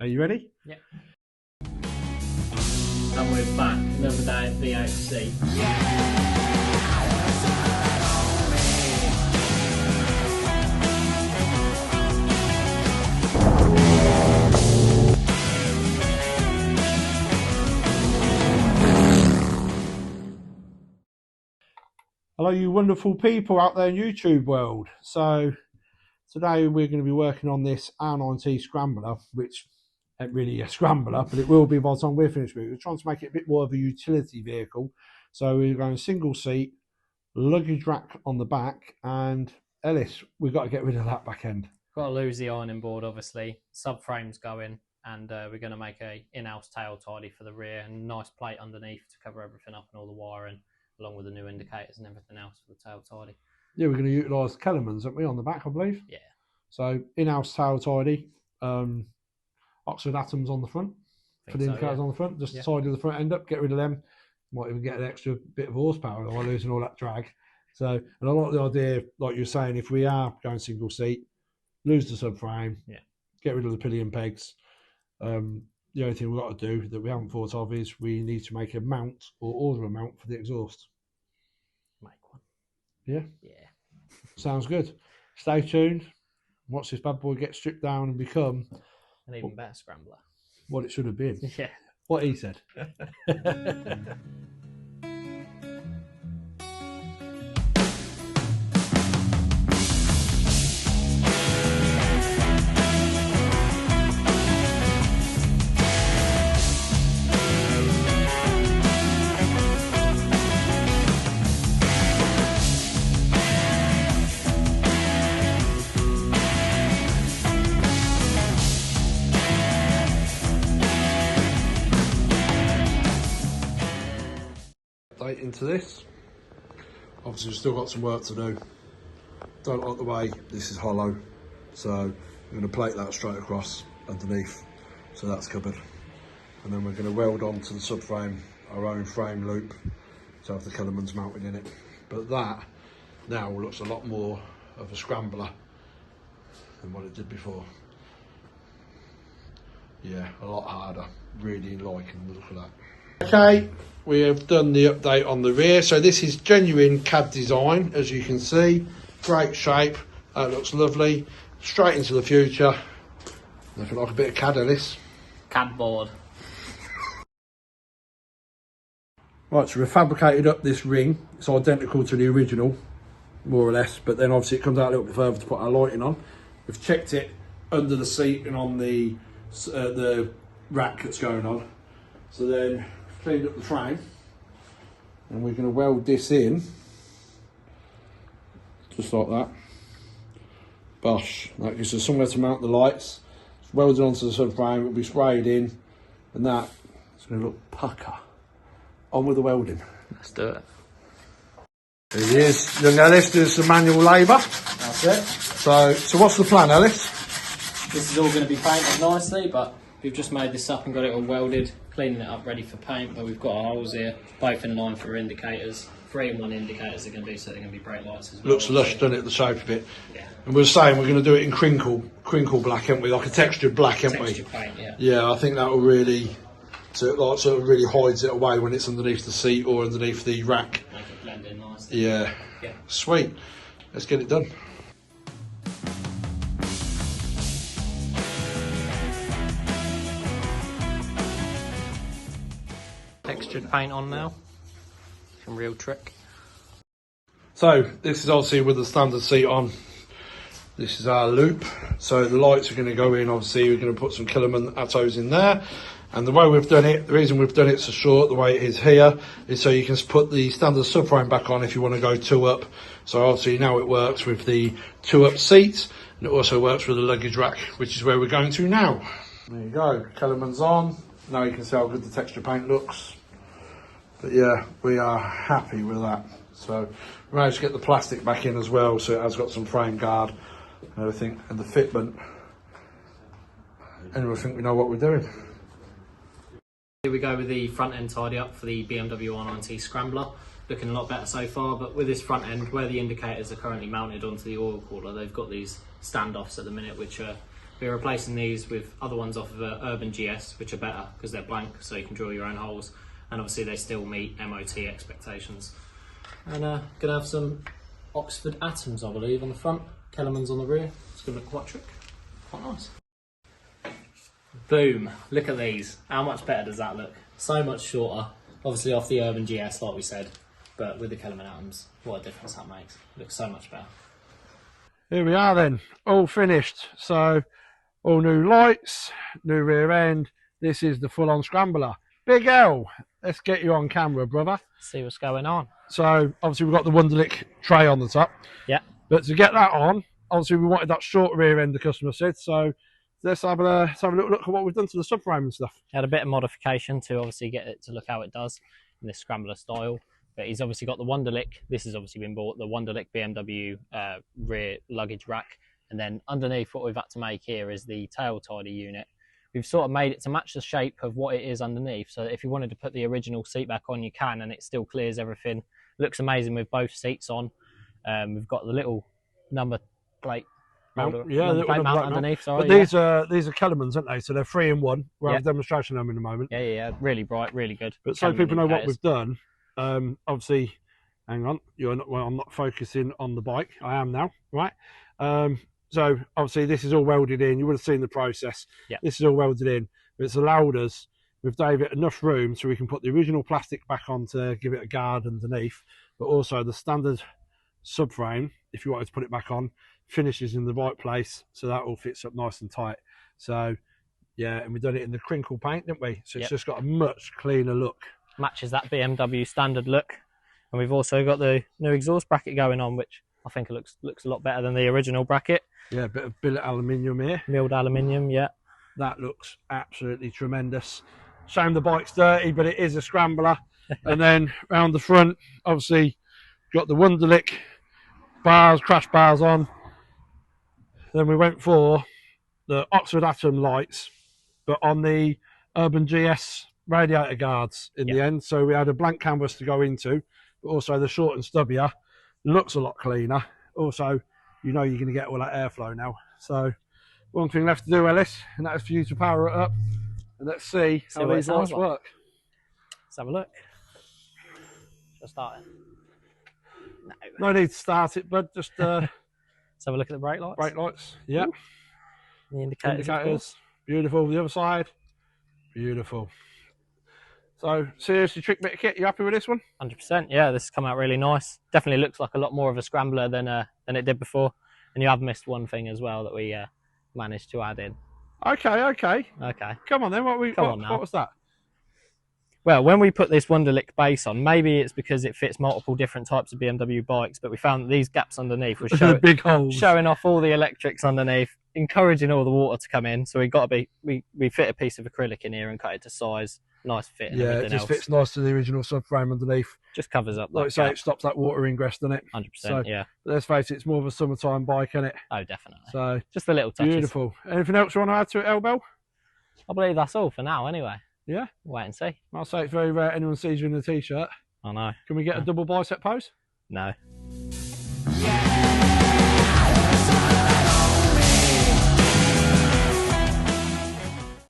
Are you ready? Yep. And we're back, another day at VHC. Hello, you wonderful people out there in YouTube world. So today we're going to be working on this R9T scrambler, which ain't really a scrambler, but it will be by the time we're finished with it. We're trying to make it a bit more of a utility vehicle. So we're going single seat, luggage rack on the back, and Ellis, we've got to get rid of that back end. Got to lose the ironing board, obviously. Subframe's going, and we're going to make a in-house tail tidy for the rear and a nice plate underneath to cover everything up and all the wiring, along with the new indicators and everything else for the tail tidy. Yeah, we're going to utilise Kellerman's, aren't we, on the back, I believe? Yeah. So in-house tail tidy, Oxford atoms on the front, for the indicators on the front, just to tidy the front end up, get rid of them. Might even get an extra bit of horsepower while losing all that drag. So, and I like the idea, like you were saying, if we are going single seat, lose the subframe, get rid of the pillion pegs. The only thing we've got to do that we haven't thought of is we need to make a mount or order a mount for the exhaust. Make one. Yeah? Yeah. Sounds good. Stay tuned. Watch this bad boy get stripped down and become An even better scrambler. what it should have been. Yeah. What he said. Into this, obviously we've still got some work to do. Don't like the way this is hollow, so I'm going to plate that straight across underneath, so that's covered, and then we're going to weld onto the subframe our own frame loop to have the Kellerman's mounted in it. But that now looks a lot more of a scrambler than what it did before. Yeah, a lot harder. Really liking the look of that. Okay, we have done the update on the rear. So this is genuine CAD design, as you can see. Great shape. That looks lovely. Straight into the future. Nothing like a bit of CAD, Ellis. CAD board. Right, so we've fabricated up this ring. It's identical to the original, more or less, but then obviously it comes out a little bit further to put our lighting on. We've checked it under the seat and on the rack that's going on. So then cleaned up the frame, and we're going to weld this in just like that. Bosh, that gives us somewhere to mount the lights. It's welded onto the subframe, it'll be sprayed in, and that it's going to look pucker. On with the welding. Let's do it. Here he is, young Ellis doing some manual labour. That's it. So what's the plan, Ellis? This is all going to be painted nicely, but we've just made this up and got it all welded, cleaning it up ready for paint, but we've got our holes here, both in line for indicators. 3-in-1 indicators are going to be, so they're going to be brake lights as well. Looks lush, doesn't it, the shape of it? Yeah. And we were saying we're going to do it in crinkle black, aren't we? Like a textured black, aren't we? Texture paint, yeah. Yeah, I think that will really, sort of really hides it away when it's underneath the seat or underneath the rack. Make it blend in nicely. Yeah. Sweet. Let's get it done. Textured paint on now. Some real trick. So this is obviously with the standard seat on. This is our loop. So the lights are going to go in. Obviously we're going to put some Kellerman Attos in there. And the way we've done it, the reason we've done it so short, the way it is here, is so you can put the standard subframe back on if you want to go 2 up. So obviously now it works with the 2 up seats, and it also works with the luggage rack, which is where we're going to now. There you go, Kellerman's on. Now you can see how good the texture paint looks. But yeah, we are happy with that. So we managed to get the plastic back in as well, so it has got some frame guard and everything, and the fitment. And we think we know what we're doing. Here we go with the front end tidy up for the BMW R9T Scrambler. Looking a lot better so far, but with this front end, where the indicators are currently mounted onto the oil cooler, they've got these standoffs at the minute which are We're replacing these with other ones off of Urban GS, which are better because they're blank, so you can drill your own holes, and obviously they still meet MOT expectations. And gonna have some Oxford Atoms, I believe, on the front. Kellerman's on the rear. It's gonna look quite trick. Quite nice. Boom! Look at these. How much better does that look? So much shorter. Obviously off the Urban GS, like we said, but with the Kellerman Atoms, what a difference that makes. Looks so much better. Here we are then, all finished. So, all new lights, new rear end. This is the full-on scrambler. Big L, let's get you on camera, brother. See what's going on. So, obviously we've got the Wunderlich tray on the top. Yeah. But to get that on, obviously we wanted that short rear end, the customer said. So, let's have a little look at what we've done to the subframe and stuff. Had a bit of modification to obviously get it to look how it does in this scrambler style. But he's obviously got the Wunderlich. This has obviously been bought, the Wunderlich BMW rear luggage rack. And then underneath, what we've had to make here is the tail tidy unit. We've sort of made it to match the shape of what it is underneath. So if you wanted to put the original seat back on, you can, and it still clears everything. Looks amazing with both seats on. We've got the little number plate mount, number plate mount underneath. Sorry, but these are Kellerman's, aren't they? So they're 3-in-1. We'll have a demonstration of them in a moment. Yeah. Really bright, really good. But so people know what we've done. Obviously, hang on. I'm not focusing on the bike. I am now, right? So obviously this is all welded in. You would have seen the process. Yeah. This is all welded in. But it's allowed us, with David, enough room so we can put the original plastic back on to give it a guard underneath. But also the standard subframe, if you wanted to put it back on, finishes in the right place. So that all fits up nice and tight. So yeah, and we've done it in the crinkle paint, didn't we? So it's just got a much cleaner look. Matches that BMW standard look. And we've also got the new exhaust bracket going on, which I think it looks a lot better than the original bracket. Yeah, a bit of billet aluminium here. Milled aluminium, yeah. That looks absolutely tremendous. Shame the bike's dirty, but it is a scrambler. And then round the front, obviously, got the Wunderlich bars, crash bars on. Then we went for the Oxford Atom lights, but on the Urban GS radiator guards in the end. So we had a blank canvas to go into, but also the short and stubbier looks a lot cleaner. Also, you know you're going to get all that airflow now. So one thing left to do, Ellis, and that is for you to power it up, and let's see how these lights work. Let's have a look. Shall I start it? No need to start it, bud. Just let's have a look at the brake lights. Brake lights, yeah. The indicators. Beautiful. The other side, beautiful. So seriously, trick bit of kit. You happy with this one? 100%. Yeah, this has come out really nice. Definitely looks like a lot more of a scrambler than it did before. And you have missed one thing as well that we managed to add in. Okay. Come on then. What was that? Well, when we put this Wunderlich base on, maybe it's because it fits multiple different types of BMW bikes, but we found that these gaps underneath were big holes, showing off all the electrics underneath, encouraging all the water to come in. So we fit a piece of acrylic in here and cut it to size. Nice fit. And it just fits nice to the original subframe underneath. Just covers up. Like I say, it stops that water ingress, doesn't it? 100%. So, yeah. Let's face it, it's more of a summertime bike, isn't it? Oh, definitely. So just the little touches. Beautiful. Anything else you want to add to it, Elbow? I believe that's all for now, anyway. Yeah. Wait and see. I'll say it's very rare anyone sees you in a t-shirt. I know. Can we get a double bicep pose? No.